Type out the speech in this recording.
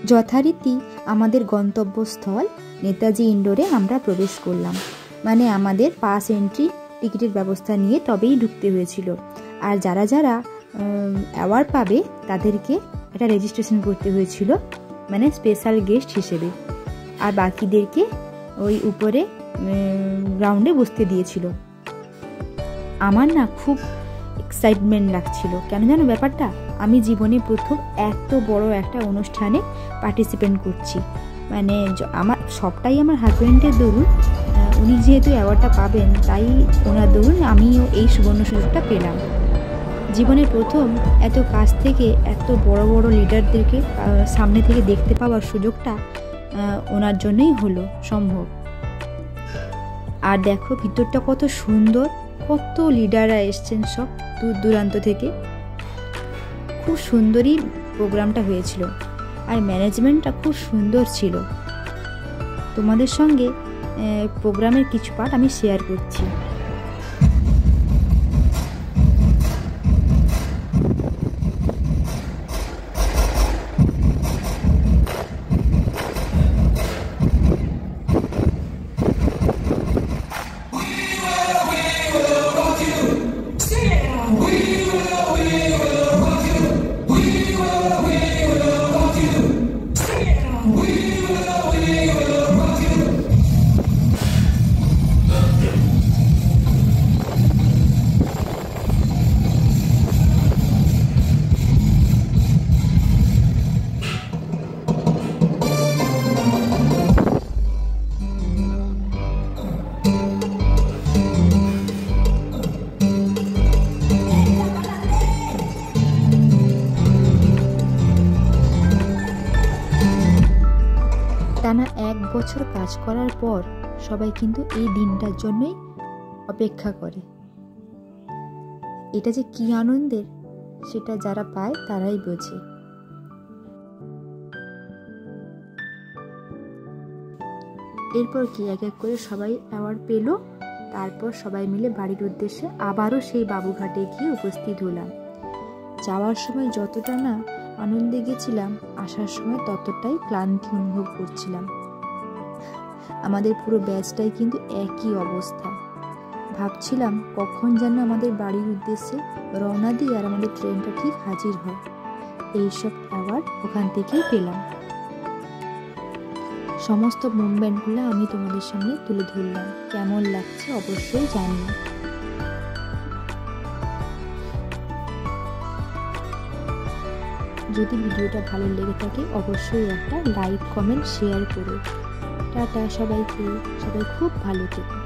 যথারীতি আমাদের গন্তব্যস্থল নেতাজি ইন্ডোরে আমরা প্রবেশ করলাম। মানে আমাদের পাস এন্ট্রি টিকিটের ব্যবস্থা নিয়ে তবেই ঢুকতে হয়েছিল। আর যারা যারা অ্যাওয়ার্ড পাবে তাদেরকে একটা রেজিস্ট্রেশন করতে হয়েছিল, মানে স্পেশাল গেস্ট হিসেবে। আর বাকিদেরকে ওই উপরে গ্রাউন্ডে বসতে দিয়েছিল। আমার না খুব এক্সাইটমেন্ট লাগছিল। কেন জানো ব্যাপারটা? আমি জীবনে প্রথম এত বড় একটা অনুষ্ঠানে পার্টিসিপেট করছি। মানে আমার সবটাই আমার হাজব্যান্ডের দরুন। উনি যেহেতু অ্যাওয়ার্ডটা পাবেন, তাই ওনার দরুন আমিও এই সুবর্ণ সুযোগটা পেলাম। জীবনে প্রথম এত কাছ থেকে এত বড় বড় লিডারদেরকে সামনে থেকে দেখতে পাওয়ার সুযোগটা ওনার জন্যই হলো সম্ভব। আর দেখো ভিতরটা কত সুন্দর, কত লিডাররা এসছেন সব দূর দূরান্ত থেকে। খুব সুন্দরই প্রোগ্রামটা হয়েছিল, আর ম্যানেজমেন্টটা খুব সুন্দর ছিল। তোমাদের সঙ্গে প্রোগ্রামের কিছু পার্ট আমি শেয়ার করছি। টানা 1 বছর কাজ করার পর সবাই কিন্তু এই দিনটার জন্যই অপেক্ষা করে। এটা যে কি আনন্দের, সেটা যারা পায় তারাই বোঝে। এরপর কি এক এক করে সবাই অ্যাওয়ার্ড পেল। তারপর সবাই মিলে বাড়ির উদ্দেশ্যে আবারও সেই বাবুঘাটে গিয়ে উপস্থিত হলাম। যাওয়ার সময় যতটা না আনন্দে গেছিলাম, আসার সময় ততটাই ক্লান্তি অনুভব করছিলাম। আমাদের পুরো ব্যাচটাই কিন্তু একই অবস্থা। ভাবছিলাম কখন যেন আমাদের বাড়ির উদ্দেশ্যে রওনা দিই আর আমাদের ট্রেনটা ঠিক হাজির হয়। এইসব অ্যাওয়ার্ড ওখান থেকেই পেলাম। সমস্ত মুভমেন্টগুলো আমি তোমাদের সামনে তুলে ধরলাম। কেমন লাগছে অবশ্যই জানিও। যদি ভিডিওটা ভালো লেগে থাকে অবশ্যই একটা লাইক, কমেন্ট, শেয়ার করো। টাটা সবাইকে, সবাই খুব ভালো থেকো।